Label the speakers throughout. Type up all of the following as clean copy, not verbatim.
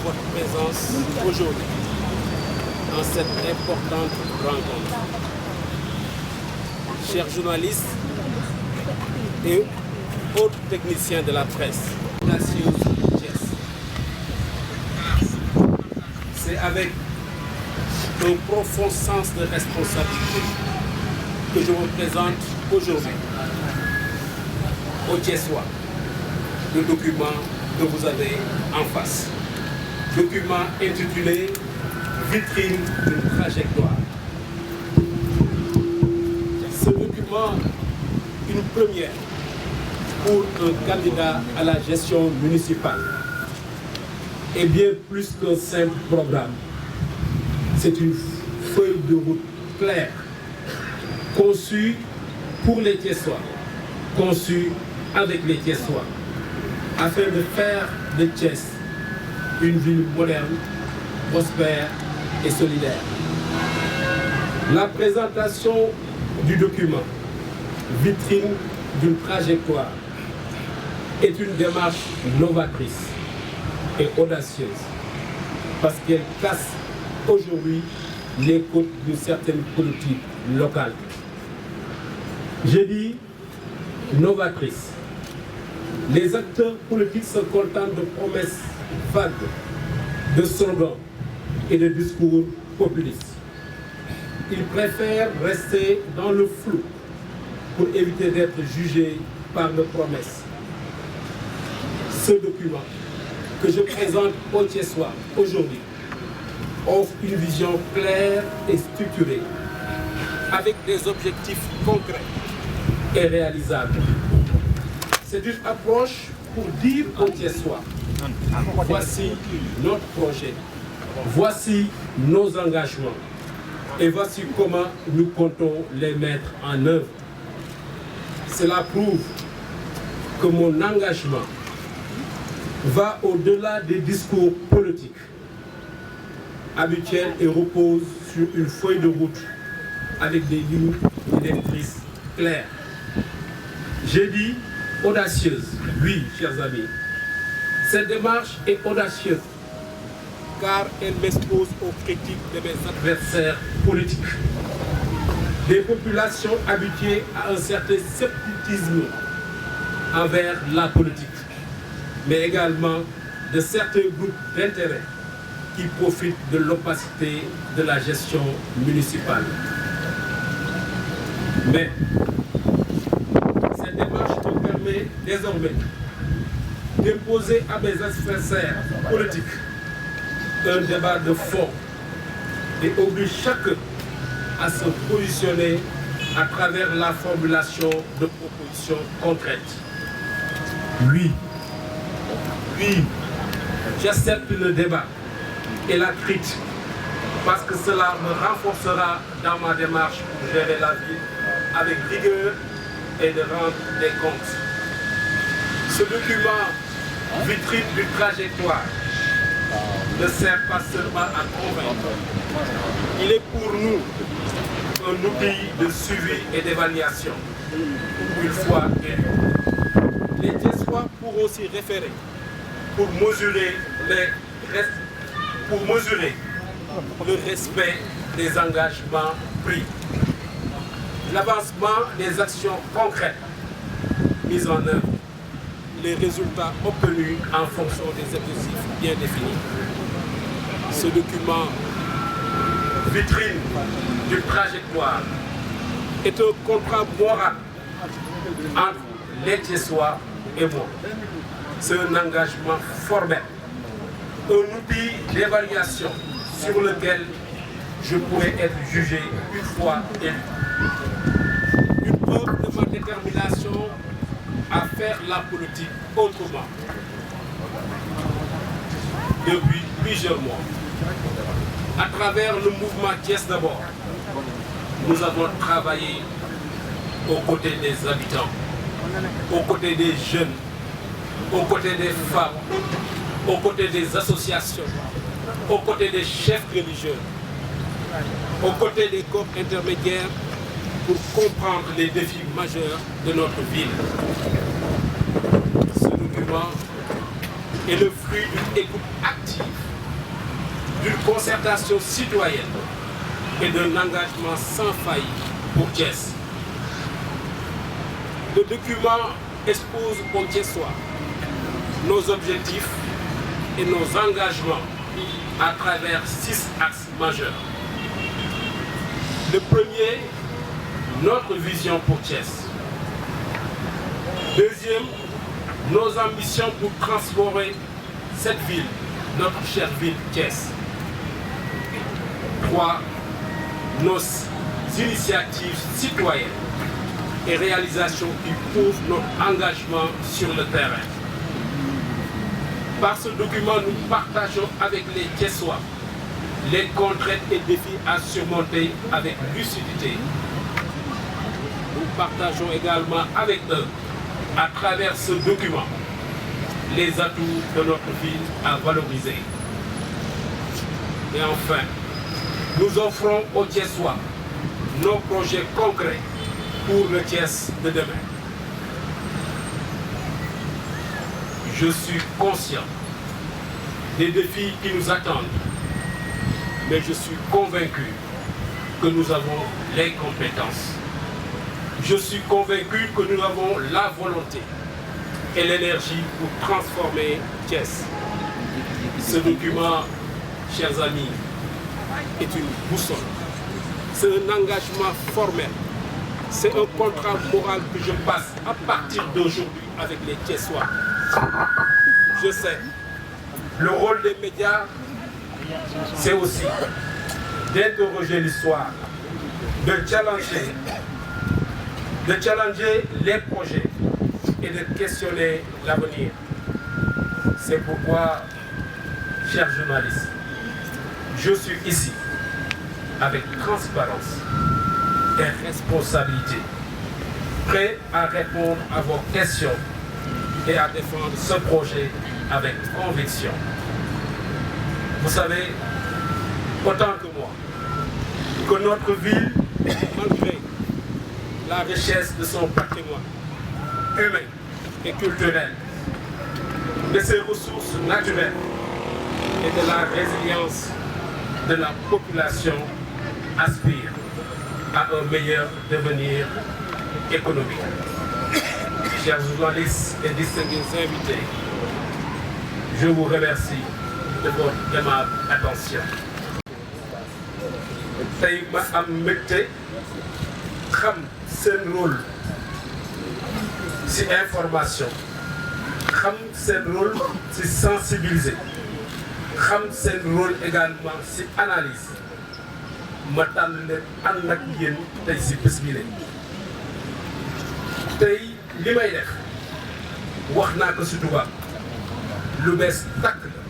Speaker 1: votre présence aujourd'hui dans cette importante rencontre. Chers journalistes et autres techniciens de la presse, c'est avec un profond sens de responsabilité que je vous présente aujourd'hui au Thiessois le document que vous avez en face. Document intitulé Vitrine d'une trajectoire. Ce document, une première pour un candidat à la gestion municipale, est bien plus qu'un simple programme. C'est une feuille de route claire, conçue pour les Thiessois, conçue avec les Thiessois, afin de faire de Thiès une ville moderne, prospère et solidaire. La présentation du document, vitrine d'une trajectoire, est une démarche novatrice et audacieuse, parce qu'elle casse aujourd'hui les côtes d'une certaine politique locale. J'ai dit novatrice. Les acteurs politiques se contentent de promesses vagues, de slogans et de discours populistes. Ils préfèrent rester dans le flou pour éviter d'être jugés par nos promesses. Ce document que je présente aux Thiessois aujourd'hui offre une vision claire et structurée, avec des objectifs concrets et réalisables. C'est une approche pour dire aux Thiessois, voici notre projet, voici nos engagements et voici comment nous comptons les mettre en œuvre. Cela prouve que mon engagement va au-delà des discours politiques habituels et repose sur une feuille de route avec des lignes directrices claires. J'ai dit audacieuse, oui, chers amis. Cette démarche est audacieuse car elle m'expose aux critiques de mes adversaires politiques, des populations habituées à un certain scepticisme envers la politique, mais également de certains groupes d'intérêt qui profitent de l'opacité de la gestion municipale. Mais cette démarche me permet désormais d'imposer à mes adversaires politiques un débat de fond et oblige chacun à se positionner à travers la formulation de propositions concrètes. Oui, j'accepte le débat et la critique parce que cela me renforcera dans ma démarche pour gérer la ville avec rigueur et de rendre des comptes. Ce document, vitrine d'une trajectoire, ne sert pas seulement à convaincre. Il est pour nous un outil de suivi et d'évaluation. Une fois élus, les Thiessois pourront s'y référer pour mesurer le respect des engagements pris, l'avancement des actions concrètes mises en œuvre, les résultats obtenus en fonction des objectifs bien définis. Ce document, vitrine d'une trajectoire, est un contrat moral entre les Thiessois et moi. C'est un engagement formel, un outil d'évaluation sur lequel je pourrais être jugé une fois élu. Une preuve de ma détermination à faire la politique autrement. Depuis plusieurs mois, à travers le mouvement Thiès d'abord, nous avons travaillé aux côtés des habitants, aux côtés des jeunes, aux côtés des femmes, aux côtés des associations, aux côtés des chefs religieux, aux côtés des corps intermédiaires pour comprendre les défis majeurs de notre ville. Ce document est le fruit d'une écoute active d'une concertation citoyenne et d'un engagement sans faille pour Thiès. Le document expose aux Thiessois nos objectifs et nos engagements à travers 6 axes majeurs. Le premier, notre vision pour Thiès. Deuxième, nos ambitions pour transformer cette ville, notre chère ville Thiès. 3. Nos initiatives citoyennes et réalisations qui prouvent notre engagement sur le terrain. Par ce document, nous partageons avec les Thiessois les contraintes et défis à surmonter avec lucidité. Nous partageons également avec eux, à travers ce document, les atouts de notre ville à valoriser. Et enfin, nous offrons aux Thiessois nos projets concrets pour le Thiès de demain. Je suis conscient des défis qui nous attendent, mais je suis convaincu que nous avons les compétences. Je suis convaincu que nous avons la volonté et l'énergie pour transformer Thiès. Ce document, chers amis, est une boussole. C'est un engagement formel. C'est un contrat moral que je passe à partir d'aujourd'hui avec les Thiessois. Je sais, le rôle des médias, c'est aussi d'interroger l'histoire, de challenger les projets et de questionner l'avenir. C'est pourquoi, chers journalistes, je suis ici avec transparence et responsabilité, prêt à répondre à vos questions et à défendre ce projet avec conviction. Vous savez, autant que moi, que notre ville, malgré la richesse de son patrimoine humain et culturel, de ses ressources naturelles et de la résilience de la population, aspire à un meilleur devenir économique. Chers journalistes et distingués invités, je vous remercie de votre aimable attention. tey ma am mbégte xam seen rôle ci information, xam seen rôle ci sensibiliser, xam seen rôle également ci analyse. Ma tànn leen ànd ak yéen tey ci bés bi leen. Tey li may def wax naa ko ci tubaab lu bees tàkk la,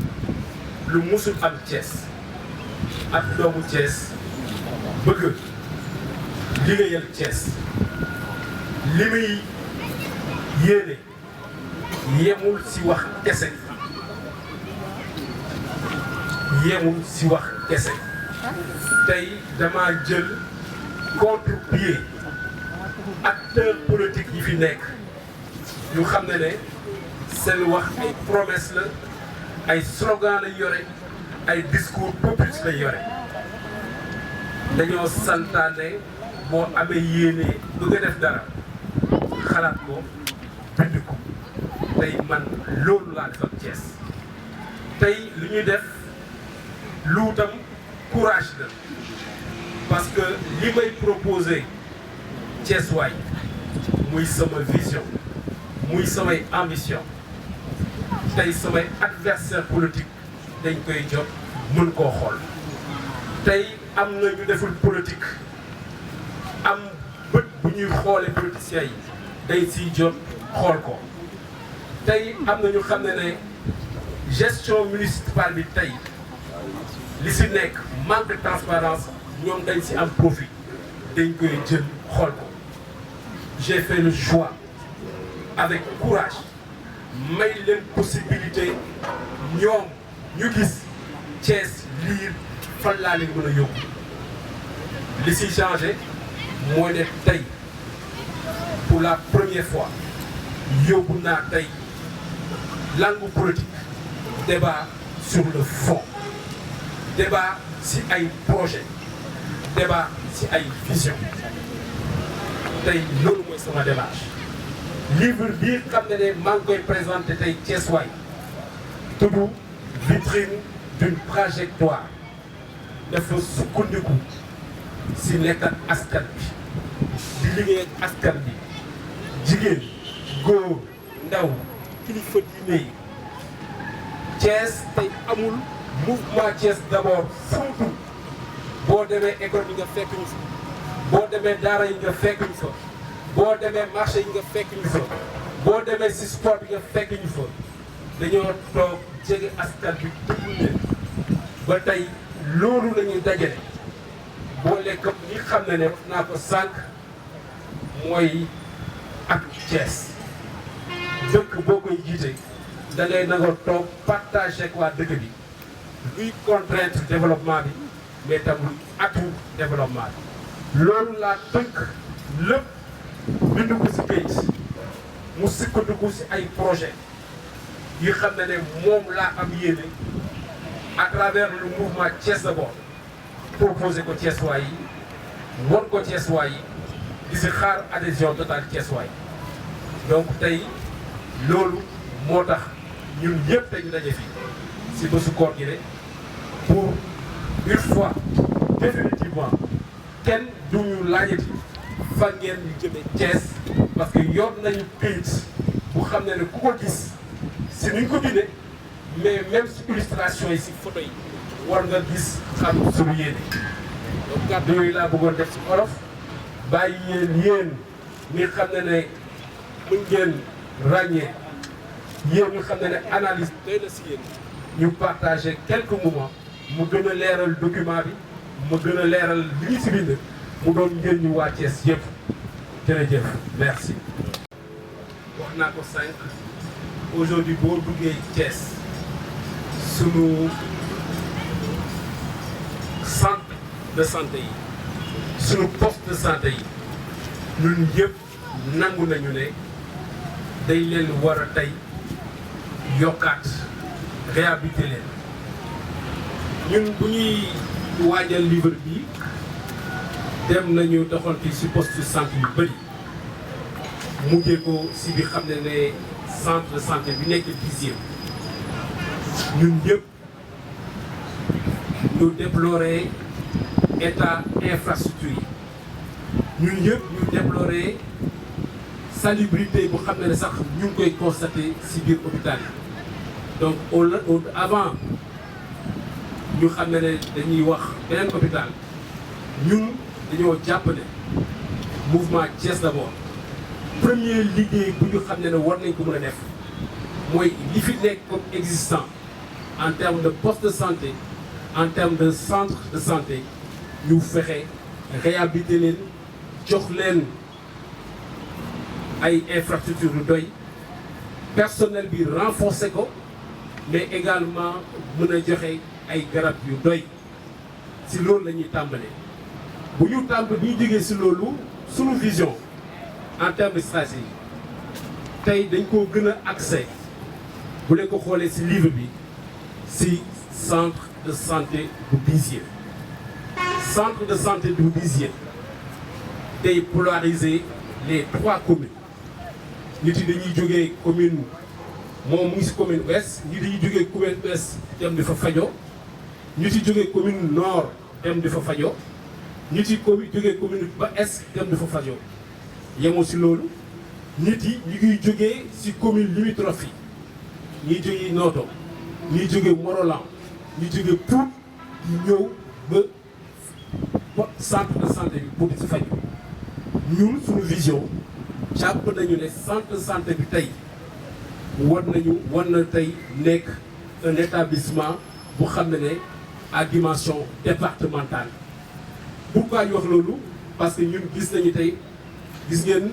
Speaker 1: lu musul am Thiès ak doomu Thiès bëgg liggéeyal Thiès. Li muy yéene yemul ci wax kese, yemul ci wax kese. Tey dama jël contre-pied acteurs politiques yi fi nekk ñu xam ne seen wax ay promesse la, ay slogan la yore, ay discours populiste la yore. Dañoo santaane boo amee yéene bëgg a def dara xalaat ko bind ko. Tey man loolu laa def ak Thiès. Tey lu ñuy def lu tam courage la, parce que li may proposer Thiès waay muy sama vision, muy samay ambition, tey samay adversaire politique dañ koy jot mën koo xool. Tey am na ñu deful politique, am bët bu ñuy xoole politiciens yi day siy jot xool ko. Tey am na ñu xam ne gestion municipale bi tey li si nekk manque de transparence, ñoom dañ si am profit, dañ koy jël xool ko. J'ai fait le choix avec courage, may leen possibilité ñoom ñu gis Thiès lire fan laa leen mën a yóbbu. Li si changé mooy ne tey pour la première fois yóbbu naa tey langue politique débat sur le fond. débat si ay projet débat si ay vision tey loolu mooy sama démarche livre bii xam ne maa ngi koy présenté tey Thiès waay tudd vitrine d'une trajectoire dafa sukkandiku si nekk ak askan bi di liggéey ak askan bi jigéen góor ndaw kilifa diine yi Thiès tey amul mouvement Thiès d'abord surtout boo demee école yi nga fekk ñu fa boo demee daara yi nga fekk ñu fa boo demee marché yi nga fekk ñu fa boo demee si sport bi nga fekk ñu fa dañoo toog jege askan bi déglu leen ba tey loolu la ñuy dajale boole ko ñi xam ne wax naa ko sànq mooy ak Thiès dëkk boo koy jiite da ngay nangoo toog partagé ak waa dëkk bi luy contrainte développement bi mais tam luy atout développement bi loolu laa tënk lépp bind ko si kayit mu sukkandiku si ay projet yi xam ne moom laa am yéene à travers le mouvement Thiès d'abord proposé ko Thiès waay yi won ko Thiès waay yi di si xaar adhésion totale Thiès waay donc tey loolu moo tax ñun ñëpp dañu daje fii si bésu koor gi ne pour une fois définitivement kenn du ñu laajati fan ngeen ñu jëmee Thiès parce que yor nañu këyit bu xam ne ku ko gis si ni ñu ko bindee mais même si illustration yi si photo yi war nga gis xam suñu yéene donc kàddu yooyu laa bëggoon def si olof bàyyi yéen ñi xam ne mën ngeen ràññee yéen ñu xam ne analyse doy na si yéen ñu partager quelques moments mu gën a leeral document bi mu gën a leeral li ñu si bind mu doon njëriñ ñu waa Thiès yëpp jërëjëf merci. wax naa ko sànq aujourd'hui boo duggee Thiès sunu centre de santé yi sunu poste de santé yi ñun yëpp nangu nañu ne day leen war a tey yokkaat réhabilité leen ñun bu ñuy waajal livre bi dem nañu doxantu si poste de santé yu bëri mujjee ko si bi xam ne centre de santé bi nekk Dixier ñun ñëpp ñu déplorer état infrastructure yi ñun ñëpp ñu déplorer salubrité bu xam ne sax ñu ngi koy constater si biir hôpital yi donc avant ñu xam ne dañuy wax beneen hôpital ñun dañoo jàpp ne mouvement Thiès d'abord premier liggéey bu ñu xam ne war nañ ko mën a def mooy li fi nekk comme existant en termes de poste de santé en termes de centre de santé ñu fexe réhabiliter leen jox leen ay infrastructures yu doy personnel bi renforcer ko mais également mën a joxe ay garab yu doy si loolu la ñuy tàmbalee bu ñu jógee si loolu sunu vision en termes de stratégie tey dañ koo gën a accès bu leen ko xoolee si livre bi si centre de santé bu Dixier centre de santé bu Dixier day polariser les 3 communes nit yi dañuy jógee commune moom mu ngi si commune ouest nit yi jógee commune ouest dem di fa fajoo nit yi jógee commune nord dem di fa fajoo nit yi jógee commune ba est dem di fa fajoo yemoo si loolu nit yi ñu ngi jógee si commune limitrophe yi ñuy jógee Noto ñuy jógee Morolan ñuy jógee Pout ñu ñëw ba centre de santé bi pour di si faju ñun suñu vision jàpp nañu ne centre de santé bi tey war na tey nekk un établissement bu xam ne à dimension départementale. Pourquoi ñu wax loolu parce que ñun gis nañu tey gis ngeen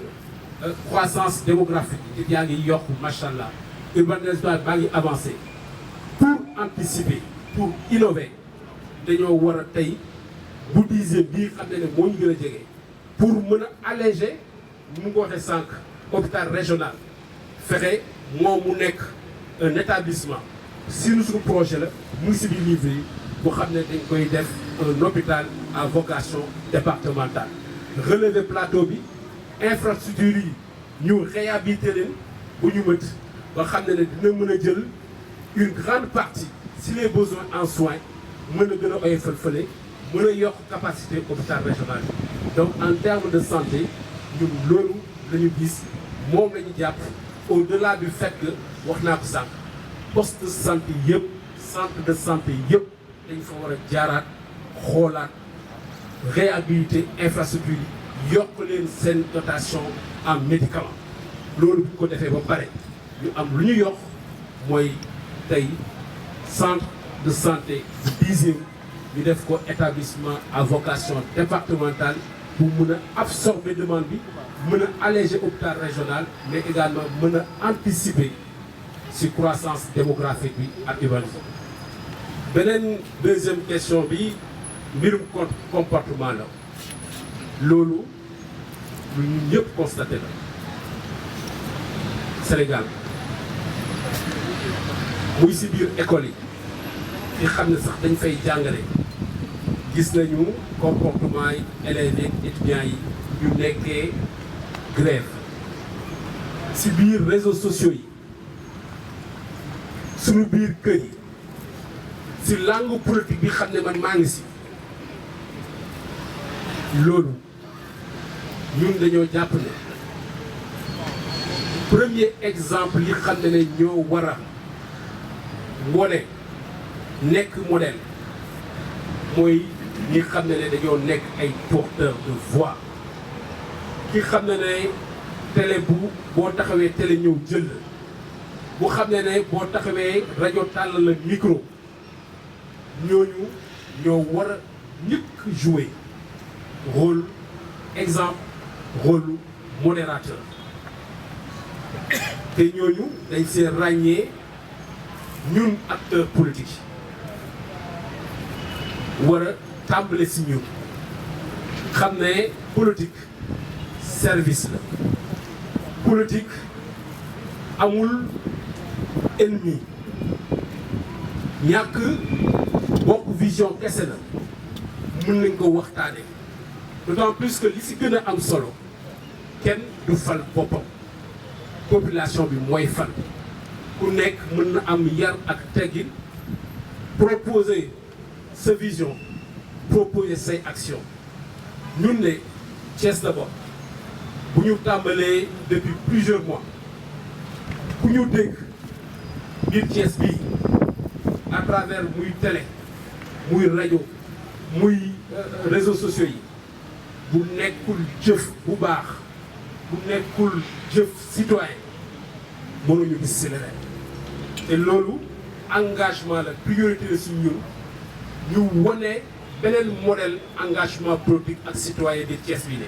Speaker 1: croissance démographique nit yaa ngi yokk macha allah urbanisation baa ngi avancé pour anticiper pour innover dañoo war a tey bu Dixier bii xam ne moo ñu gën a jege pour mën a alléger mu ngi ko waxee sànq hôpital régional fexe moom mu nekk un établissement si suñu projet la mu ngi si biir livre yi bu xam ne dañ koy def un hôpital à vocation départementale relever plateau bi infrastructure yi ñu réhabiliter leen bu ñu mët ba xam ne dina mën a jël une grande partie si les besoins en soins mën a gën a oyofal fële mën a yokk capacité hôpital régional bi donc en termes de santé ñun loolu la ñu gis moom la ñu jàpp au-delà du fait que wax naa ko sànq poste de santé yëpp centre de santé yëpp dañ fa war a jaaraat xoolaat réhabiliter infrastructure yi yokk leen seen dotation en médicaments loolu bu ko defee ba pare ñu am lu ñu yokk mooy tey centre de santé bu 10e ñu def ko établissement à vocation départementale pour mën a absorber demande bi mën a alléger hôpital régional mais également mën a anticiper ci croissance démographique bi ak urbanisme. beneen deuxième question bi mbirum comportement la loolu lu ñun ñëpp constaté la Sénégal muy ci biir école yi fi xam ne sax dañ fay jàngale gis nañu comportement yi élèves yi étudiants yi ñu nekkee grève ci biir réseaux sociaux yi suñu biir kër yi ci langue politique bi xam ne man maa ngi ci loolu ñun dañoo jàpp ne premier exemple yi xam ne ñoo war a wone nekk modèle mooy ñi xam ne dañoo nekk ay porteurs de voix ki xam ne télé boo taxawee télé ñëw jël bu xam ne boo taxawee rajo tàll la micro ñooñu ñoo war a ñëkk jouer rôle exemple rôle modérateur te ñooñu dañ see ràññee ñun acteurs politiques war a tàmbale si ñun xam ne politique service la politique amul ennemi ñàkk bokk vision kese la mën nañ ko waxtaane d'autant plus que li si gën a am solo kenn du fal boppam population bi mooy fal ku nekk mën na am yar ak teggin proposer sa vision proposer say action ñun ne Thiès d'abord bu ñu tàmbalee depuis plusieurs mois ku ñu dégg biir Thiès bii à travers muy télé muy rajo muy réseaux sociaux yi bu nekkul jëf bu baax bu nekkul jëf citoyen mënuñu gis si leneen te loolu engagement la priorité la si ñun ñu wone beneen modèle engagement politique ak citoyen bi Thiès bi ne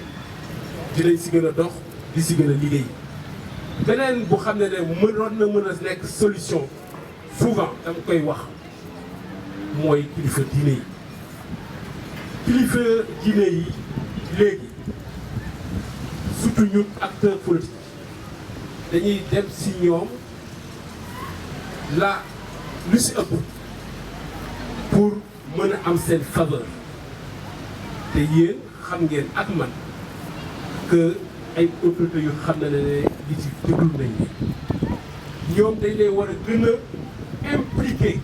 Speaker 1: dinañ si gën a dox di si gën a liggéey beneen bu xam ne mënoon na mën a nekk solution souvent dama koy wax mooy kilifa diine yi léegi surtout ñun acteurs politiques dañuy dem si ñoom la lu si ëpp pour mën a am seen faveur te yéen xam ngeen ak man que ay autorités yu xam ne li ci déglu nañ ni ñoom dañ lay war a gën a impliqué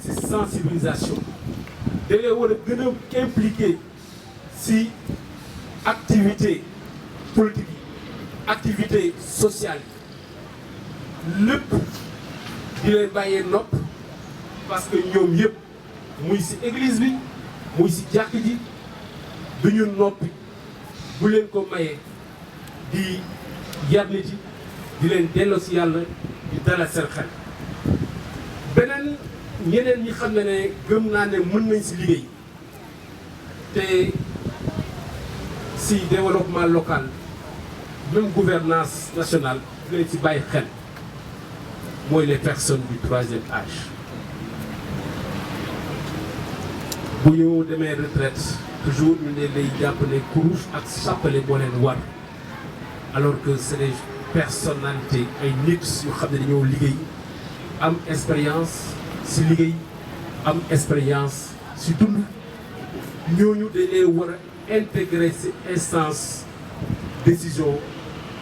Speaker 1: ci sensibilisation dañ lay war a gën a impliqué ci activité politique yi activité sociale yi lépp di leen bàyyee nopp parce que ñoom yëpp muy ci église bi muy ci jàkk ji du ñu noppi bu leen ko mayee di yar nit yi di leen delloo ci yàlla di dalal seen xel beneen ñeneen ñi xam ne gëm naa ne mën nañ ci liggéey te ci développement local même gouvernance nationale di leen ci bàyyi xel mooy les personnes du troisième âge bu ñu demee retraite toujours ñu ne lay jàpp ne kurus ak chapelet moo leen war alors que c'est des personnalités ay nit yu xam ne dañoo liggéey am expérience ci liggéey am expérience si dund ñooñu dañ leen war a intégrer ci instance décision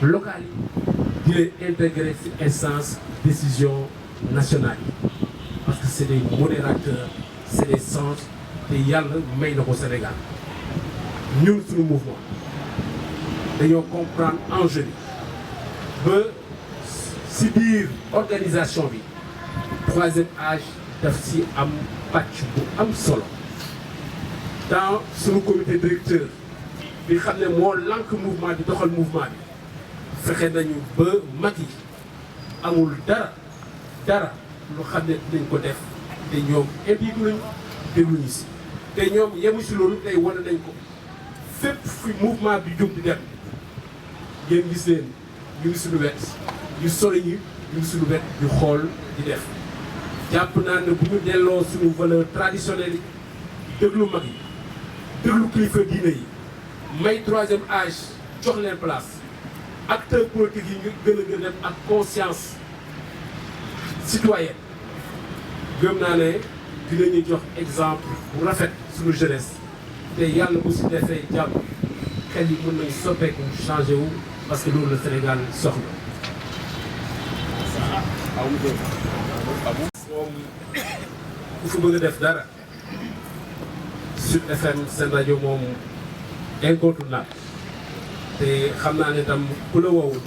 Speaker 1: locale yi di leen intégrer ci instance décision nationale yi parce que c'est des modérateurs c'est des centres te yàlla may na ko Sénégal ñun suñu mouvement dañoo comprendre enjeu bi ba si biir organisation bi troisième âge daf si am pàcc bu am solo dans suñu comité directeur bi xam ne moo lànk mouvement bi doxal mouvement bi fexe nañu ba mag yi amul dara lu xam ne dinañ ko def te ñoom impliqué nañu dégluñu si te ñoom yemu si loolu tey wane nañ ko fépp fi mouvement bi jum di dem ngeen gis leen ñu ngi suñu wet ñu sori ñi ñu ngi suñu wet ñu xool di def jàpp naa ne bu ñu delloo suñu valeur traditionnelle yi déglu mag yi déglu kilifa diine yi may troisième âge jox leen place acteurs politiques yi ñu gën a dem ak conscience citoyenne gëm naa ne dinañu jox exemple bu rafet suñu jeunesse te yàlla bu si defee jàmm xel yi mën nañ soppeeku changé wu parce que loolu la Sénégal soxla. moom ku fi bëgg a def dara Sud FM seen rajo moom incontournable te xam naa ne tam ku la woowul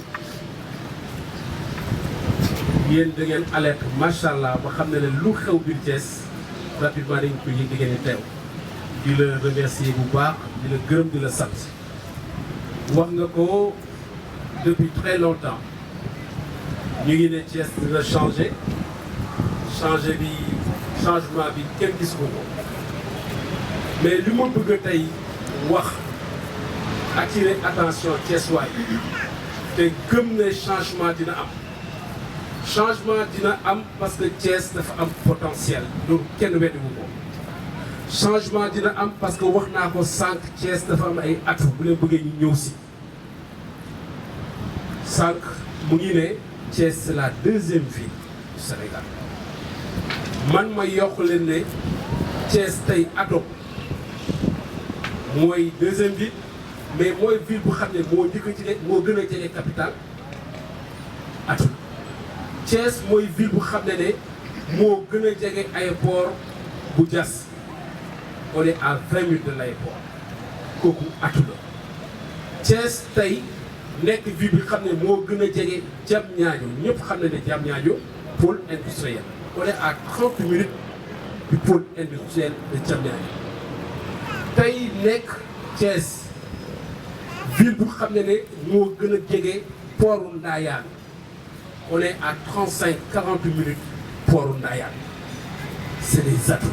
Speaker 1: yéen da ngeen alerte macha allah ba xam ne ne lu xew biir Thiès rapidement dañ ko yëg di ngeen di teew di la remercier bu baax di la gërëm di la sant wax nga ko depuis très longtemps ñu ngi ne Thiès dina changement bi kenn gis ko mais li ma bëgg tey wax attirer attention Thiès waay te gëm ne changement dina am parce que Thiès dafa am potentiel loolu kenn weddiwu ko changement dina am parce que wax naa ko sànq Thiès dafa am ay atu bu leen bëggee ñu ñëw si sànq mu ngi ne Thiès c'est la deuxième ville du Sénégal man ma yokk leen ne Thiès tey ato mooy deuxième ville mais mooy ville bu xam ne moo gën a jege capitale atu Thiès mooy ville bu xam ne moo gën a jege aéroport bu Diass on est à 20 minutes de l'aéroport kooku atu la Thiès tey nekk ville bi xam ne moo gën a jege Diamniadio ñëpp xam ne Diamniadio pôle industriel on est à 30 minutes du pôle industriel de Diamniadio tey nekk Thiès ville bu xam ne moo gën a jege portu Ndayane on est à 35-40 minutes portu Ndayane c'est des atouts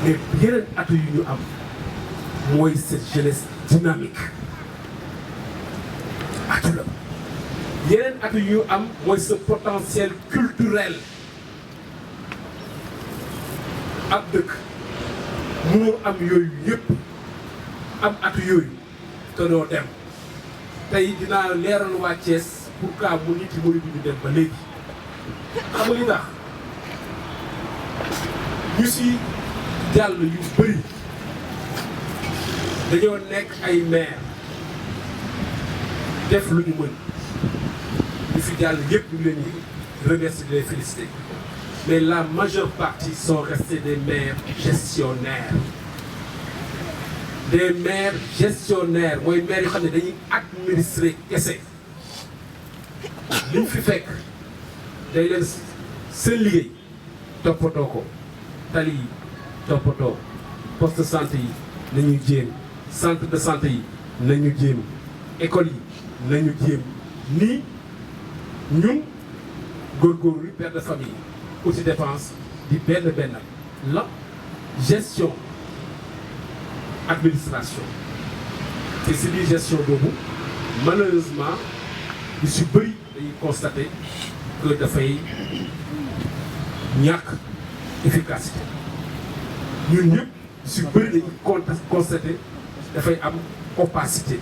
Speaker 1: mais yeneen atouts yu ñu am mooy cette jeunesse dynamique atout la yeneen atout yu ñu am mooy ce potentiel culturel ab dëkk mënoo am yooyu yëpp am atout yooyu te doo dem tey dinaa leeral waa Thiès pourquoi mu nit yi mënu ñu dem ba léegi xam nga li tax ñu si jàll yu bëri dañoo nekk ay maire def lu ñu mën ñu fi jàll yëpp ñu leen di remercier de les féliciter mais la majeure partie sont restés des maires gestionnaires mooy maires yoo xam ne dañuy administrer kese li ñu fi fekk day leen seen liggéey toppatoo ko tali yi toppatoo poste de santé yi nañu jéem centre de santé yi nañu jéem école yi nañu jéem nii ñun góorgóorlu père de famille aussi dépense di benn la gestion administration te si biir gestion boobu malheureusement lu si bëri dañuy constater que dafay ñàkk efficacité ñun ñëpp si bëri dañuy constater dafay am opacité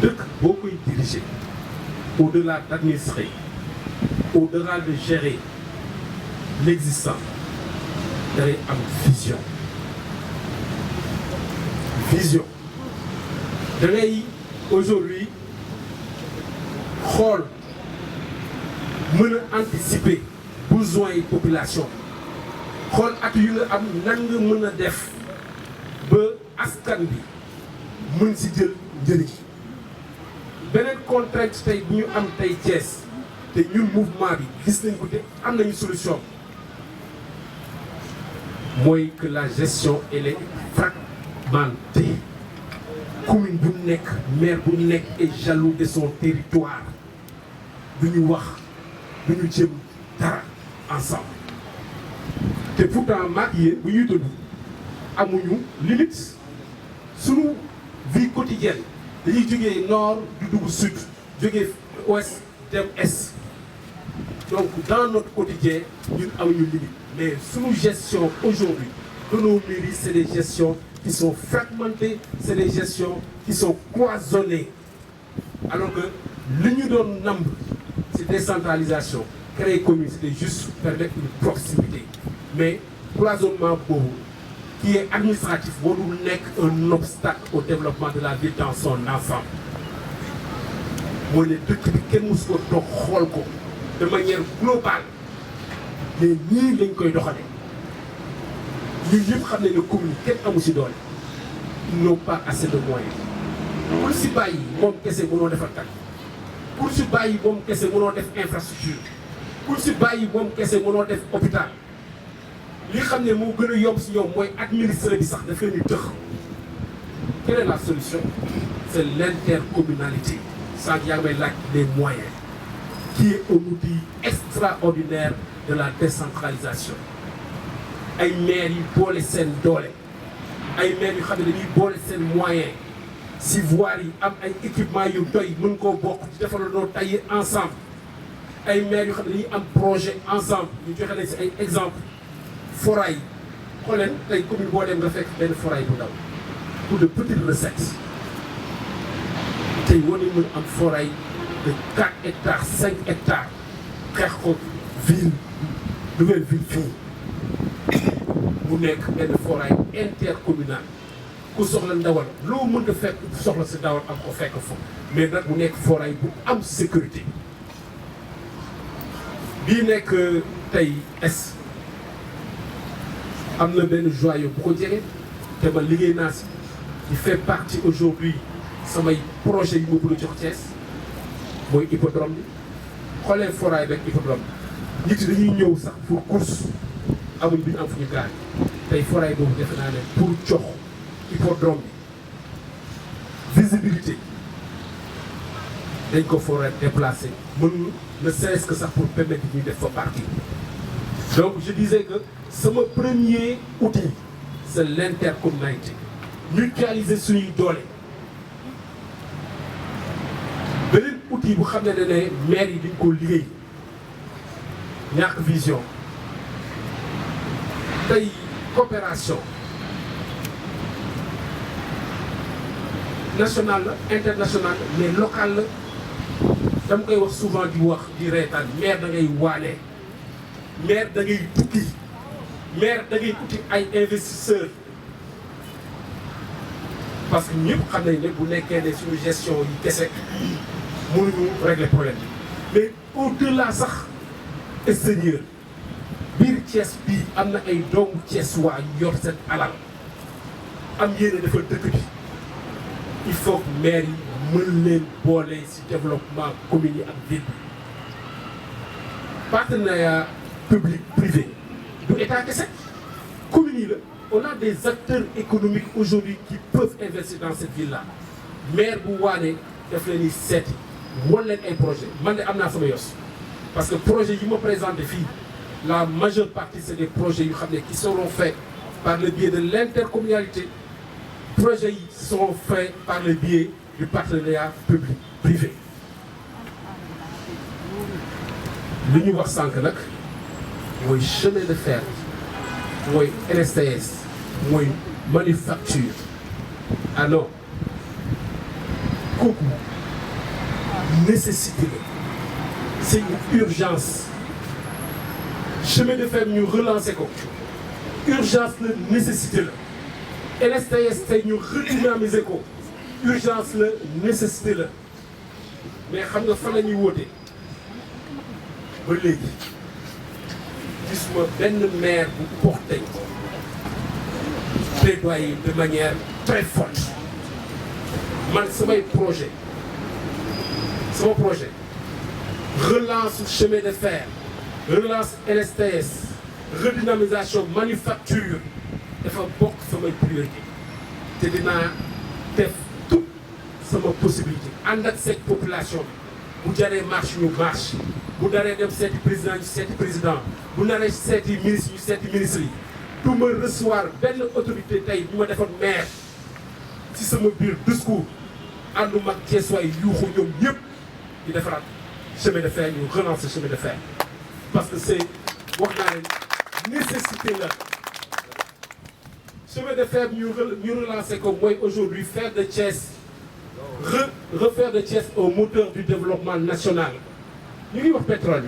Speaker 1: dëkk boo koy diriger au-delà d'administrer au-delà de gérer l'existant dangay am vision dangay aujourd'hui xool mën a anticiper besoins yi population xool at yu nga am nan nga mën a def ba askan bi mën si jël njëriñ beneen contrainte tey bu ñu am tey Thiès te ñun mouvement bi gis nañ ko te am nañu solution mooy que la gestion elle est fragmentée commune bu nekk maire bu nekk est jaloux de son territoire du ñu wax du ñu jëm dara ensemble te pourtant maag yéen bu ñuy dund amuñu limite suñu vie quotidienne dañuy jógee nord du dugg sud jógee ouest dem est donc dans notre quotidien ñun amuñu limite mais suñu gestion aujourd'hui de nos mairies c'est des gestions qui sont fragmentées c'est des gestions qui sont cloisonnées alors que li ñu doon namb c'est décentralisation créer commune c'était juste permettre une proximité mais cloisonnement boobu qui est administratif warul nekk un obstacle au développement de la ville dans son ensemble mooy ne dëkk bi kenn mësu ko toog xool ko de manière globale mais nii lañ koy doxalee ñun ñëpp xam ne ne commune kenn amu si doole ils n'ont pas assez de moyens pour si bàyyi moom kese mënoo defar tali pour si bàyyi moom kese mënoo def infrastructure pour si bàyyi moom kese mënoo def hôpital li xam ne moo gën a yomb si ñoom mooy administrer bi sax daf leen di tëx. Quelle est la solution? C'est l'intercommunalité. Ça yaa ngi may laaj les moyens qui est un outil extraordinaire de la décentralisation ay maires yi boole seen doole ay maires yu xam ne dañuy boole seen moyen si voirie yi am ay équipement yu doy mën koo bokk di defalandoo tailler ensemble ay maires yu xam ne dañuy am projet ensemble ñu joxe leen si ay exemple foraay xool leen tey commune boo dem nga fekk benn foraay bu ndaw pour de petites recettes tey war nañ mën am foraay de 4 hectares 5 hectares xeex ko ville nouvelle ville fii mu nekk benn foraay intercommunal ku soxla ndawal loo mën a fekk soxla si ndawal am ko fekk fa mais nag mu nekk foraay bu am sécurité bii nekk tey est am na benn joyau bu ko jege te man liggéey naa si il fait partie aujourd'hui samay projet yi ma bëgg a jox Thiès mooy hippodrome bi xoolee foraay rek hippodrome bi nit dañuy ñëw sax pour course amuñ bi ñu am fu ñu gaari tey foraay boobu defe naa ne pour jox hippodrome bi visibilité dañ ko forêt déplacé mënul ne serait-ce que sax pour permettre ñuy def fa parking donc je disais que sama premier outil c'est l'intercommunalité mutualiser suñuy doole beneen outil bu xam ne ne maire yi dañ ko liggéey ñàkk vision tey coopération nationale la internationale mais locale la dama koy wax souvent di wax di reetaan maire da ngay waane maire da ngay tukki maire da ngay uti ay investisseurs parce que ñëpp xam nañ ne bu nekkee ne suñu gestion yi kese mënuñu régler problème bi mais au-delà sax extérieur biir Thiès bii am na ay doomu Thiès waa yor seen alal am yéene dafa dëkk bi il faut que maire yi mën leen boole ci développement commune yi ak ville bi partenariat public privé du état kese commune yi la on a des acteurs économiques aujourd'hui qui peuvent investir dans cette ville là maire bu waane daf leen di seeti wan leen ay projet man de am naa sama yos parce que projet yi ma présenté fii la majeure partie c'est des projets yu xam ne qui seront faits par le biais de l'intercommunalité projets yi seront faits par le biais du partenariat public privé li ñu wax sànq nag mooy chemin de fer mooy LSTS mooy manufacture alors kooku nécessité la c'est une urgence chemin de fer ñu relancer ko urgence la nécessité la LSTS tey ñu redynamiser ko urgence la nécessité la mais xam nga fan la ñuy woote ba léegi gisuma benn maire bu porté plaidoyer de manière très forte man sama projet relance chemin de fer relance LSTS redynamisation manufacture dafa bokk samay priorité te dinaa def tout sama possibilité ànd ak cette population bi bu jaree marche ñu marche bu daree dem seeti président ñu seeti président bu naree seeti ministre ñu seeti ministre yi du ma recevoir benn autorité tey bu ma defoon maire ci sama biir discours ànduma ak Thiessois yi yuuxu ñoom ñëpp di defaraat chemin de fer ñu relancer chemin de fer parce que c'est wax naa leen nécessité la chemin de fer ñu relancer ko mooy aujourd'hui faire de Thiès refaire de Thiès un moteur du développement national ñu ngi wax pétrole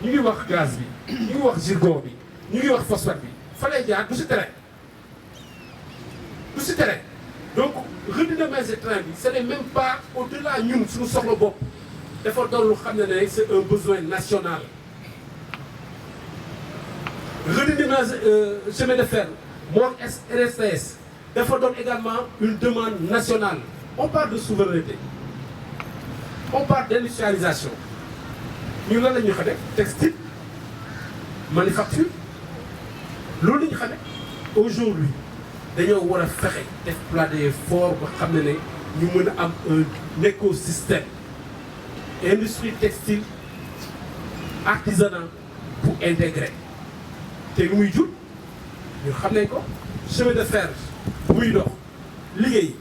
Speaker 1: bi ñu ngi wax gaz bi ñu ngi wax zircon bi ñu ngi wax phosphate bi fa lay jaar du si terrain donc redynamiser train bi ce n'est même pas au-delà ñun suñu soxla bopp dafa doon lu xam ne c'est un besoin national redynamiser chemin de fer moo LSTS dafa doon également une demande nationale. On parle de souveraineté on parle d'industrialisation ñu lan la ñuy xamee textile manufacture loolu la ñu xamee aujourd'hui dañoo war a fexe def plaidoyer fort ba xam ne ñu mën a am un écosystème industrie textile artisanat pour intégrer te lu muy jur ñu xam nañ ko chemin de fer bu muy dox liggéey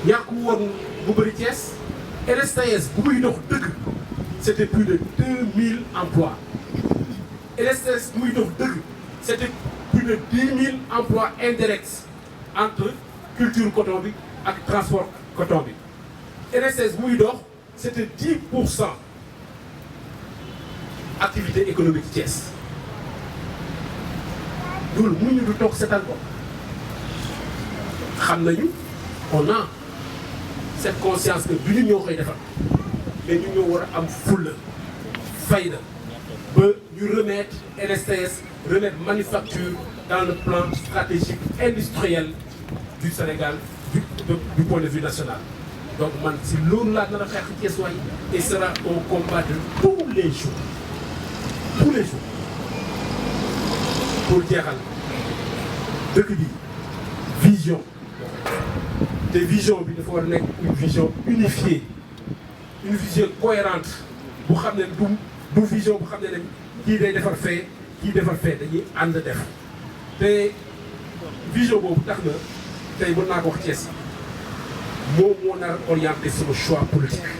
Speaker 1: ñàkk woon bu bëri Thiès LSTS bu muy dox dëgg c'était plus de 2000 emplois LSTS bu muy dox dëgg c'était plus de 10 000 emplois indirects entre culture coton bi ak transport coton bi LSTS bu muy dox c'était 10% activité économique Thiès loolu mënuñu du toog seetaan ko xam nañu on a cette conscience que du ñu ñoo koy defar mais ñu ñoo war a am fulla fayda ba ñu remettre LSTS remettre manufacture dans le plan stratégique industriel du Sénégal du point de vue national donc man si loolu laa nar a xeex Thiessois yi et sera un combat de tous les jours pour jeexal dëkk bi vision te vision bi dafa war a nekk une vision unifiée une vision cohérente bu xam ne du vision bu xam ne kii day defar fee kii defar fee dañuy ànd def te vision boobu tax na tey mën naa ko wax Thiès moom moo nar orienté sama choix politique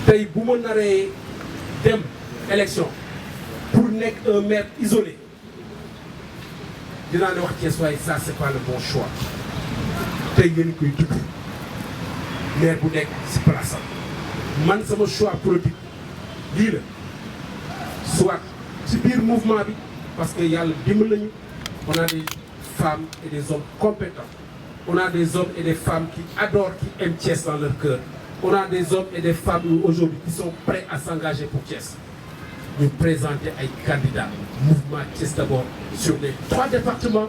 Speaker 1: tey bu ma naree dem élection pour nekk un maire isolé dinaa ne wax Thiès waaye ça c'est pas le bon choix tey ngeen koy tudd maire bu nekk si place am man sama choix politique lii la soit ci biir mouvement bi parce que yàlla dimbal nañu on a des femmes et des hommes compétents on a des hommes et des femmes qui adorent qui aiment Thiès dans leur cœur on a des hommes et des femmes aujourd'hui qui sont prêts à s'engager pour Thiès ñu présenter ay candidats mouvement Thiès d'abord sur les 3 départements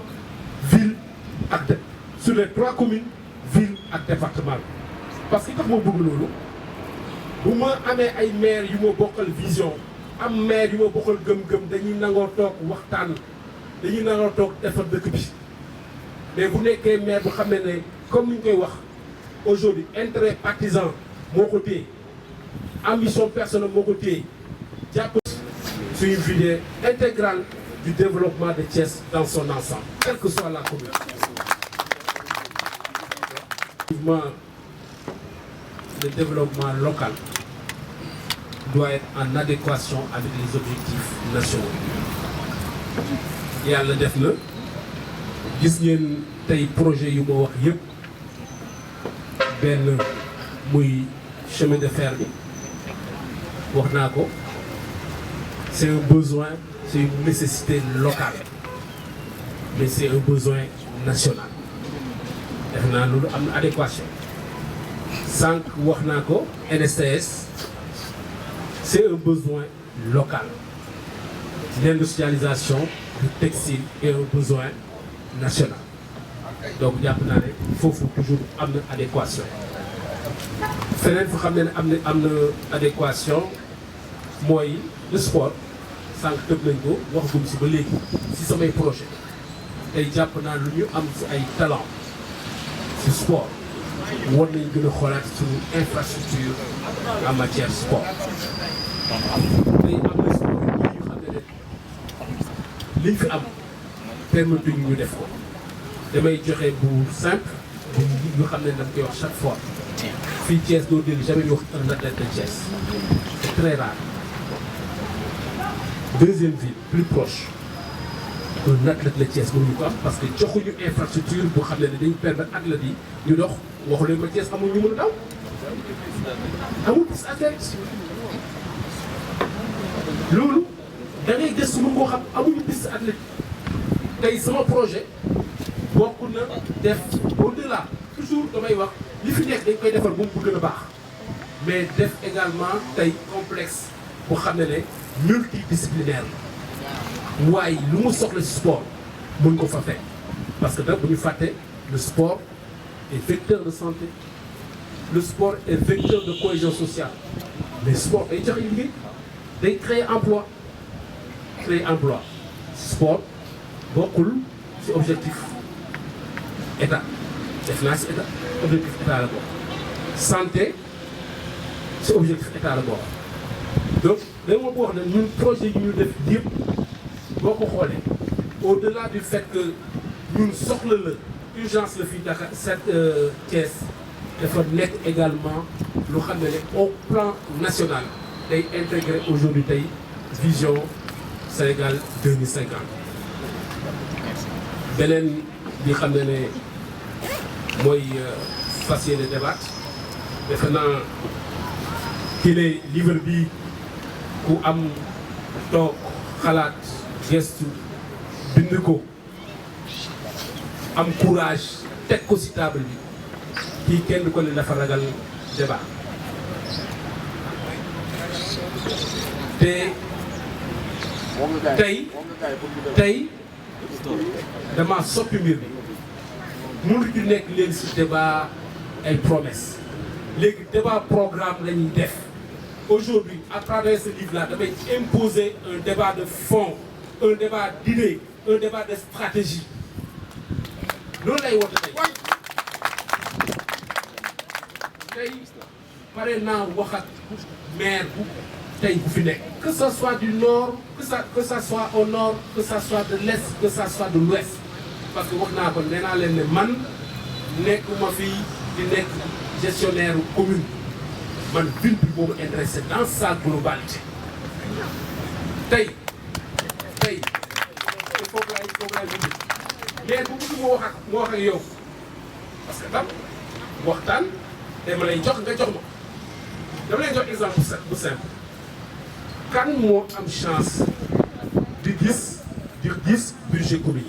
Speaker 1: ville ak sur les 3 communes ville ak département parce que tax ma bëgg loolu bu ma amee ay maires yu ma bokkal vision am maire yu ma bokkal gëm-gëm dañuy nangoo toog waxtaan dañuy nangoo toog defar dëkk bi mais bu nekkee maire bu xam ne comme ni ñu koy wax aujourd'hui intérêt partisan moo ko téye ambition personnelle moo ko téye jàpp sur une vidéo intégrale du développement de Thiès dans son ensemble, quelle que soit la commune. Le développement local doit être en adéquation avec les objectifs nationaux. Yàlla def na gis ngeen tey projet yu ma wax yëpp benn muy chemin de fer bi wax naa ko. C'est un besoin c'est une nécessité locale mais c'est un besoin national def naa loolu am na adéquation sànq wax naa ko NSTS c'est un besoin local l'industrialisation du textile est un besoin national donc jàpp naa ne foofu toujours am na adéquation feneen fu xam ne am na adéquation mooy le sport sànq tëb nañ ko wax gum si ba léegi si samay projet tey jàpp naa lu ñu am si ay talent si sport war nañ gën a xoolaat suñu infrastructure en matière sport tey am na sport yu xam ne liñ fi am permettre ñu def ko damay joxe bu simple bu xam ne dama koy wax chaque fois fii Thiès doo dégg jamais ñu wax un athlète de Thiès c'est très rare deuxième ville plus proche un athlète de Thiès mënuñu ko am parce que joxuñu infrastructure bu xam ne dañu permettre athlètes yi ñu dox waxu leen ma Thiès amul ñu mën a daw amul piste athlétique loolu da ngay gëstu mën koo xam amuñu piste athlétique tey sama projet bokk na def au-delà toujours damay wax li fi nekk dañ koy defar ba mu gën a baax mais def également tey complexe bu xam ne multidisciplinaire waaye lu mu soxla ci sport mën ko fa fekk parce que nag bu ñu fàtte le sport est vecteur de santé le sport est vecteur de cohésion sociale mais sport day joxe liggéey day créer emploi sport bokkul ci objectif état def naa ci état objectif état la bokk santé ci objectif état la bokk donc dama ko wax ne ñun projet yi ñu def yëpp boo ko xoolee au-delà du fait que ñun soxla la urgence la fii Dakar cette Thiès dafa nekk également lu xam ne au plan national day intégrer aujourd'hui tey vision Sénégal 2050 beneen bi xam ne mooy fas yéene débat defe naa kii ne livre bi ku am toog xalaat gestu bind ko am courage teg ko ci table bi kii kenn ko ne dafa ragal débat te tey dama soppi mbir bi mënu ñu nekk leen ci débat ay promesses léegi débat programme la ñuy def aujourd'hui à travers ce livre-là damay imposer un débat de fond un débat d'idées un débat de stratégie loolu lay woote tey pare naa wax ak maire bu tey bu fi nekk que ça soit du nord que ça soit au nord que ça soit de l'est que ça soit de l'ouest parce que wax naa ko nee naa leen ne man nekkuma fii di nekk gestionnaire commune man ville bi boobu intéressé dans sa globalité tey foofu laay bëgg mais bu bëgg moo wax ak yow parce que tam waxtaan dama lay jox nga jox ma dama lay jox exemple bu simple kan moo am chance di gis budget commune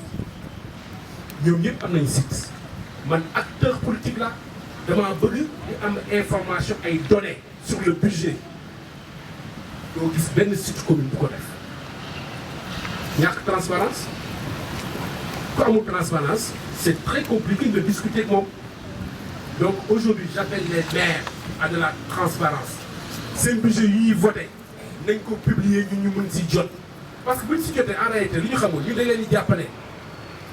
Speaker 1: yi ñoom ñëpp am nañu site man acteur politique la dama bëgg di am information ay données sur le budget doo gis benn site commune bu ko def ñàkk transparence ku amul transparence c'est très compliqué de discuter ak moom donc aujourd'hui j'appelle les maires à de la transparence seen budget yi voté nañ ko publier ñu mën si jot parce que buñ si jotee en réalité li ñu xamul ñu dañ leen di jàppale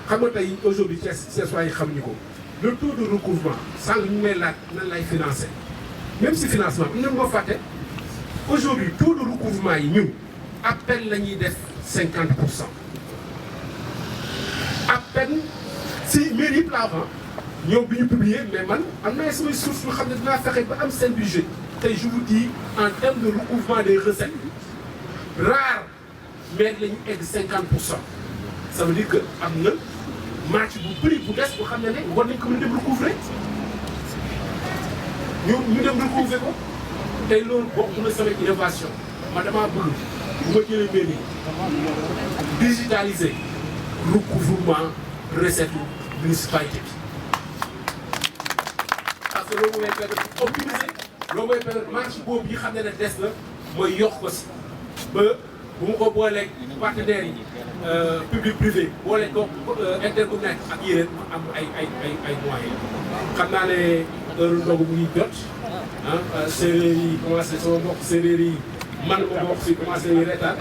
Speaker 1: xam nga tey aujourd'hui Thiessois yi xamuñu ko le taux de recouvrement sànq ñu may laaj nan lay financer même si financement bi ñoom nga fàtte aujourd'hui taux de recouvrement yi ñun à peine la ñuy def 50%. À peine si mairie yëpp laa wax ñoom bi ñu publier mais man am na samay sources yoo xam ne dinaa fexe ba am seen budget tey je vous dis en termes de recouvrement des recettes rare mais la ñu egg 50%. Ça veut dire que am na match bu bëri bu des bu xam ne war nañ ko mën dem recouvrer ñu dem recouvrer ko tey loolu bokk na sama innovation ma damaa bëgg bu ma jëlee mairie digitaliser recouvrement recette municipalité bi parce que loolu mooy permettre optimiser loolu mooy permettre marge boobu yi xam ne des na mooy yokk ko si ba bu ma ko booleeg partenaires yi public privé boole ko interconnect ak yeneen am ay moyens xam naa ne heure ndogu mu ngi jot ah séeréer yi commencé sama mbokk séeréer yi man ma mbokk si commencé nañu reetaan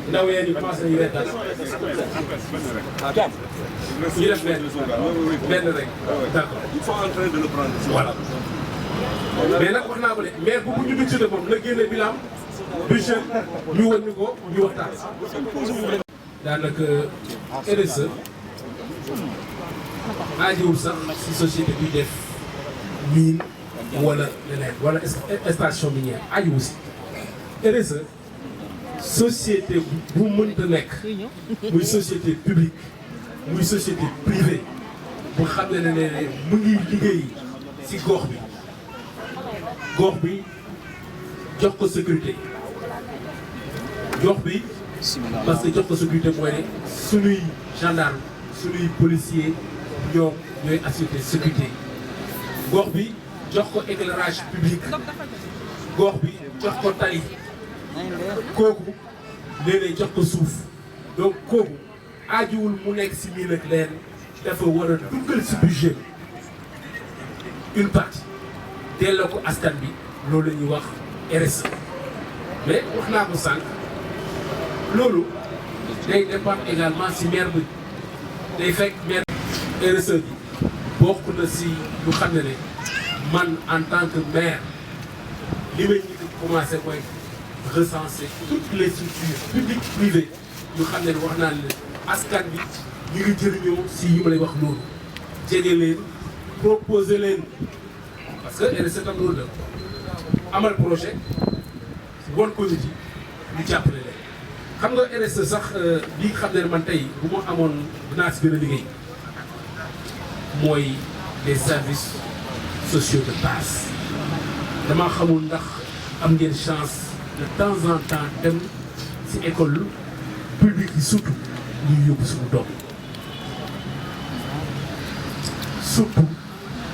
Speaker 1: ndaw yeen yi commencé nañu reetaan ñu def benn rek d'accord
Speaker 2: il faut en train de le prendre.
Speaker 1: voilà mais nag wax naa ko de maire bu ñu dugg ci de moom na génne bilan budget ñu wàññi ko ñu waxtaan. daanaka RSE aajiwul sax si société bi def mine wala leneen wala station minière aajiwul si RSE société bu mënta nekk muy société publique muy société privée bu xam ne ne mu ngi liggéey si gox bi jox ko sécurité gox bi parce que jox ko sécurité mooy ne suñuy gendarme suñuy policier ñoom ñooy assurer sécurité gox bi jox ko éclairage public gox bi jox ko tali kooku léeg-léeg jox ko suuf donc kooku aajuwul mu nekk si miin ak leen dafa war a duggal si budget une partie delloo ko askan bi loolu la ñuy wax RSE mais wax naa ko sànq loolu day dépendre également si maire bi day fekk maire RSE bi bokk na si lu xam ne man en tant que maire li may njëkk a commencé mooy recenser toutes les structures publiques privées yu xam ne wax naa leen askan bi ñu ngi jëriñoo si yi ma lay wax loolu jege leen proposer leen parce que RSE tam loolu la amal projet bon ko nit yi ñu jàppale leen xam nga RSE sax li xam ne man tey bu ma amoon dinaa si gën a liggéey mooy les services sociaux de base dama xamul ndax am ngeen chance de temps en temps dem si école publique yi surtout ñuy yóbbu suñu doom surtout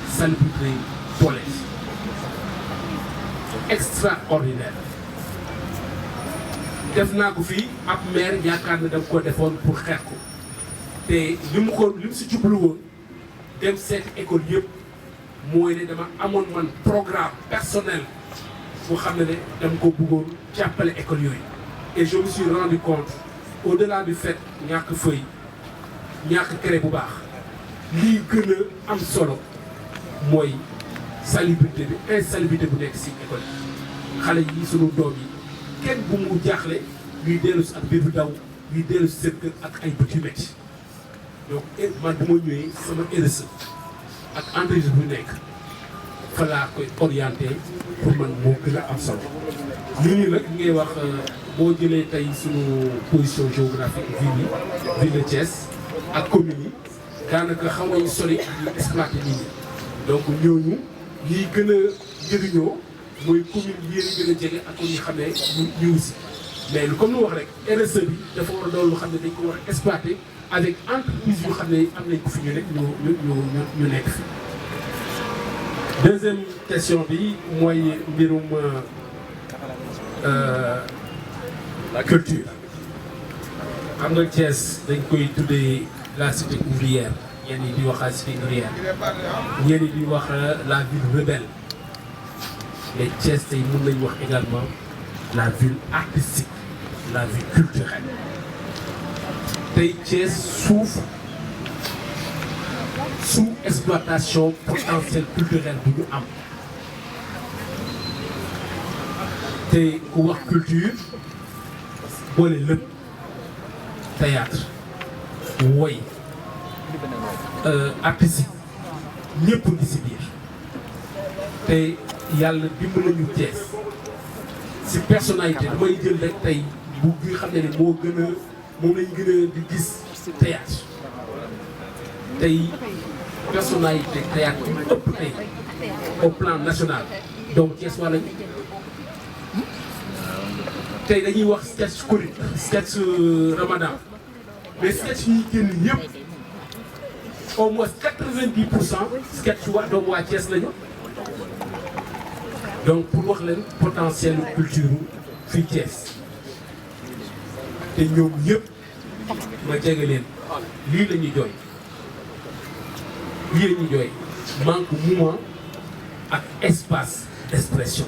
Speaker 1: salubrité toilette extraordinaire def naa ko fii ab maire yaakaar na da nga ko defoon pour xeex ko te li mu si jublu woon dem seeti école yëpp mooy ne dama amoon man programme personnel bu xam ne dama ko bëggoon jàppale école yooyu et je me suis rendu compte au-delà du fait ñàkk feuille ñàkk craie bu baax lii gën a am solo mooy salubrité bi insalubrité bu nekk si école yi xale yi sunu doom yi kenn bu mu jaaxle ñuy dellu si ak biir bu daw ñuy dellu si seen kër ak ay bët yu métti donc man bu ma ñëwee sama RSE ak entreprise bu nekk fa laa koy orienté pour man moo gën a am solo lii nii nag ngay wax boo jëlee tey sunu position géographique ville de Thiès ak commune yi daanaka xaw nañu sori ak ñu exploité nit ñi donc ñooñu liy gën a jëriñoo mooy commune yi yéen gën a jege ak ñi xam ne ñu ngi si mais comme lu wax rek RSE bi dafa war a doon lu xam ne dañ ko war a exploité avec entreprise yu xam ne am nañ ko fi ñu nekk ñu nekk fi. deuxième question bi mooy mbirum culture xam nga Thiès dañ koy tuddee la cité ouvrière ñenn ñi di wax la cité ouvrière ñenn ñi di wax la ville rebelle mais Thiès tey mën nañu wax également la ville artistique la ville culturelle tey Thiès souffre sous exploitation potentiel culturel bu ñu am te ku wax culture boole lépp théâtre woy artistique ñëpp ngi si biir te yàlla dimbali nañu Thiès si personnalité damay jël rek tey bu nga xam ne moo gën a moom lañ gën a di gis théâtre tey personnalité théâtre yu ëpp tey au plan national donc Thiès waa lañ tey dañuy wax sketch Korité sketch Ramadan mais sketch yi génn yëpp au moins 90% sketch waa doomu waa Thiès lañu donc pour wax leen potentiel culture fii Thiès te ñoom ñëpp ma jege leen lii la ñuy jooy manque moment ak espace d'expression.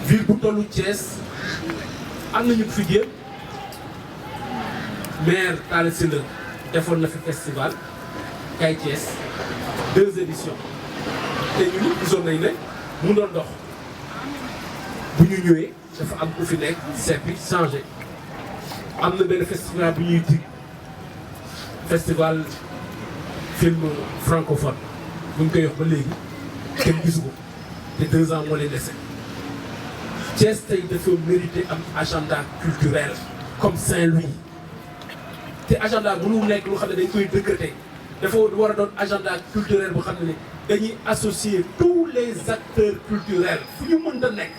Speaker 1: ville bu tollu Thiès am nañu fi jéem maire Talla Sylla defoon na fi festival Kaay Thiès 2 éditions te ñu gisoon nañ ne mu doon dox bu ñu ñëwee dafa am ku fi nekk seppi changé am na benn festival bu ñuy dig festival film francophone bu ñu koy wax ba léegi kenn gisu ko te 2 ans moo leen dese Thiès tey dafa mérité am agenda culturel comme Saint-Louis te agenda bu nu nekk lu xam ne dañ koy décréter dafa war a doon agenda culturel bu xam ne dañuy associer tous les acteurs culturels fu ñu mën a nekk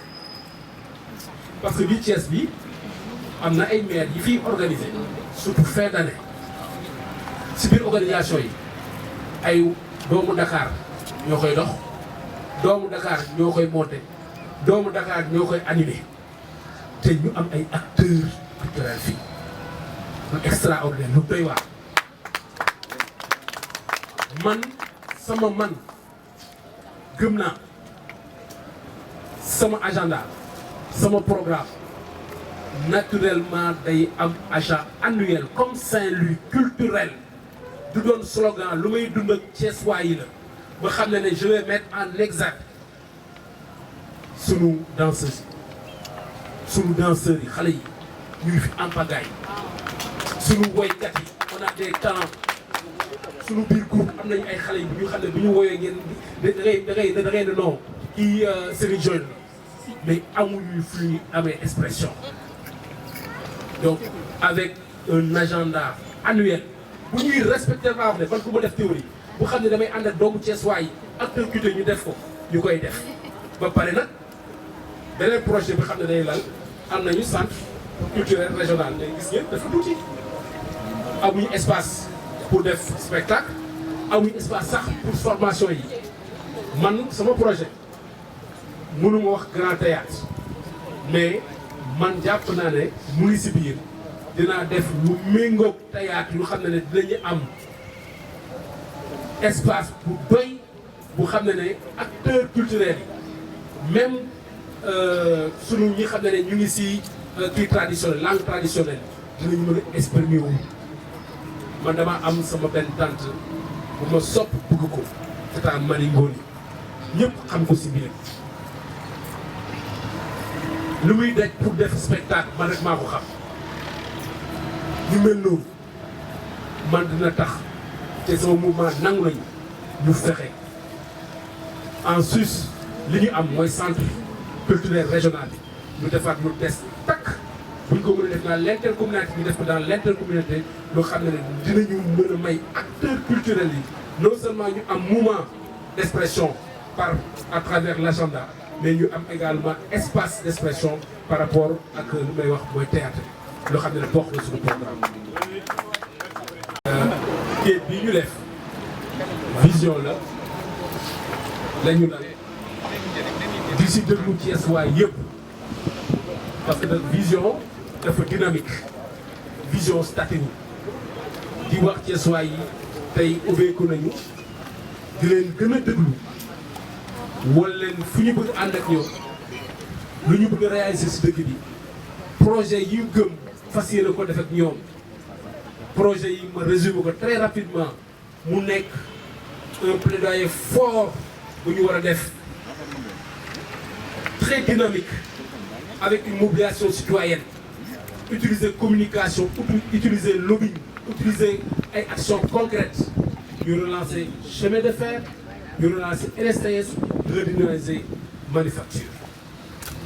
Speaker 1: parce que bi Thiès bi am na ay maires yi fiy organiser surtout fin d'année si biir organisation yi ay doomu Dakar ñoo koy dox doomu Dakar ñoo koy monter doomu Dakar ñoo koy animer te ñu am ay acteurs culturels fii lu extraordinaire lu doy waar man gëm naa sama agenda sama programme naturellement day am agenda annuel comme Saint-Louis culturel du doon slogan lu may dund ak Thiessois yi la ba xam ne je vais mettre en exergue sunu danseurs yi xale yi ñuy fi en pagaille sunu woykat yi on a des talents sunu biir groupe am nañu ay xale yi bu ñu xam ne bu ñu woyee ngeen da ngay ne non kii Serigne Joy la mais amuñu fu ñuy amee expression donc avec un agenda annuel bu ñuy respecté laa wax ne man ku ma def théorie bu xam ne damay ànd ak doomu Thiessois yi acteur culturel ñu def ko ñu koy def ba pare nag beneen projet bi xam ne day lal am nañu centre culturel régional mais gis ngeen dafa tuuti amuñu espace pour def spectacle amuñu espace sax pour formation yi man sama projet mënuma wax grand théâtre mais man jàpp naa ne mu ngi si biir dinaa def lu méngoog théâtre lu xam ne dinañu am espace bu doy bu xam ne acteurs culturels yi même sunu ñi xam ne ñu ngi si kii traditionnel langue traditionnelle dinañu mën a exprimer wu man dama am sama benn tante bu ma sopp bëgg ko c'est à Marie Ngoni ñëpp xam ko si biir lu muy daj pour def spectacle man rek maa ko xam ñu mel noonu man dina tax te sama mouvement nangu nañu ñu fexe en Suisse li ñu am mooy centre culturel régional bi ñu defaat lu des takk bu ñu ko mën a def dans l'intercommunalité ñu def ko dans l'intercommunalité loo xam ne dinañu mën a may acteurs culturels yi non seulement ñu am mouvement d'expression à travers l'agenda mais ñu am également espace d'expression par rapport ak lu may wax mooy théâtre loo xam ne bokk na suñu programme. kéet bi ñu def vision la ñu dal di si déglu Thiessois yëpp parce que nag vision dafa dynamique vision statique di wax Thiessois yi tey ubbeeku nañu di leen gën a déglu wala leen fu ñu bëgg ànd ak ñoom lu ñu bëgg a réaliser si dëkk bi projet yi ñu gëm fas yéene ko def ak ñoom projet yi ma résumé ko très rapidement mu nekk un plaidoyer fort bu ñu war a def très dynamique avec une mobilisation citoyenne utiliser communication utiliser lobbying utiliser ay actions concrètes ñu relancer chemin de fer ñu relancer LSTS redynamiser manufacture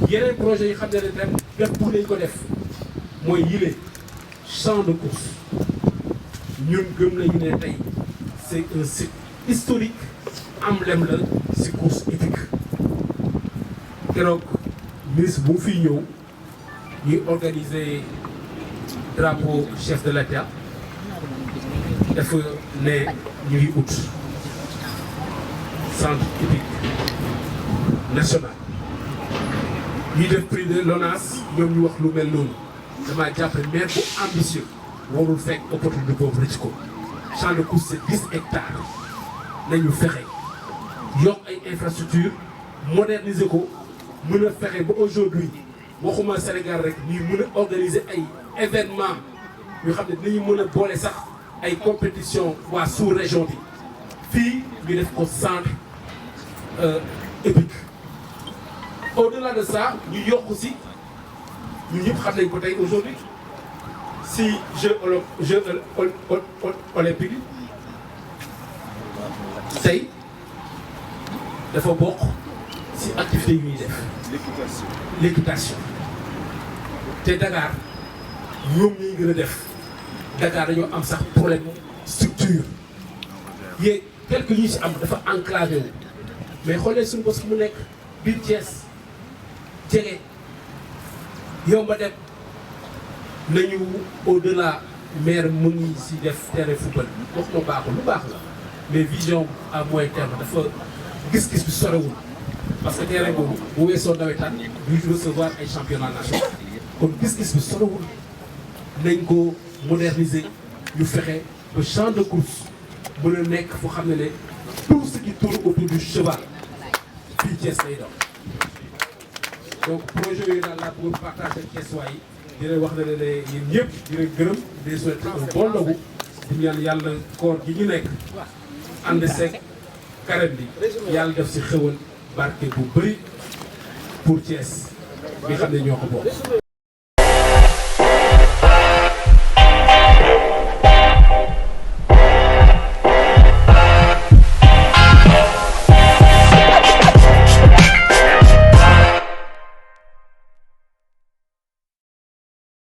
Speaker 1: yeneen projet yi xam ne dem def pour nañ ko def mooy yile champ de course ñun gëm nañu ne tey c'est un site historique emblème la si course hippique keroog ministre bu fi ñëw ñuy organiser drapeau chef de l'État dafa ne ñu ngi ut centre hippique national ñuy def prix de l'ONAS ñoom ñu wax lu mel noonu damaa jàpp maire bu ambitieux warul fekk opportunité boobu rëcc ko champ de course c'est 10 hectares nañu fexe yokk ay infrastructures moderniser ko mën a fexe ba aujourd'hui waxuma Sénégal rek ñuy mën a organiser ay événements yoo xam ne dinañu mën a boole sax ay compétition waa sous-région bi fii ñu def ko centre hippique. Au-delà de ça ñu yokk si ñun ñëpp xam nañ ko tey aujourd'hui si jeux olympiques tey dafa bokk si activité yu ñuy def l'équitation te Dakar ñoom ñuy gën a def Dakar dañoo am sax problème structure yéeg quelques yi si am dafa enclavé wu mais xoolee suñu bos mu nekk biir Thiès jege yomba dem nañu au-delà maire mu ngi si def terrain football wax ma baaxul lu baax la mais vision à moyen terme dafa gis-gis bi sorewul parce que terrain boobu bu weesoo nawetaan du recevoir ay championnat national kon gis-gis bi sorewul nañ ko moderniser ñu fexe ba champ de course mën a nekk foo xam ne tout ce qui tourne autour du cheval fii Thiès lay doon donc projet yooyu daal laa bëgg partager ak Thiès waay di leen wax ne ne yéen ñëpp di leen gërëm di leen souhaiter un bon ndogu di ñaan yàlla koor gi ñu nekk ànd seeg carême bi yàlla def si xewal barke bu bëri pour Thiès bi xam ne ñoo ko bokk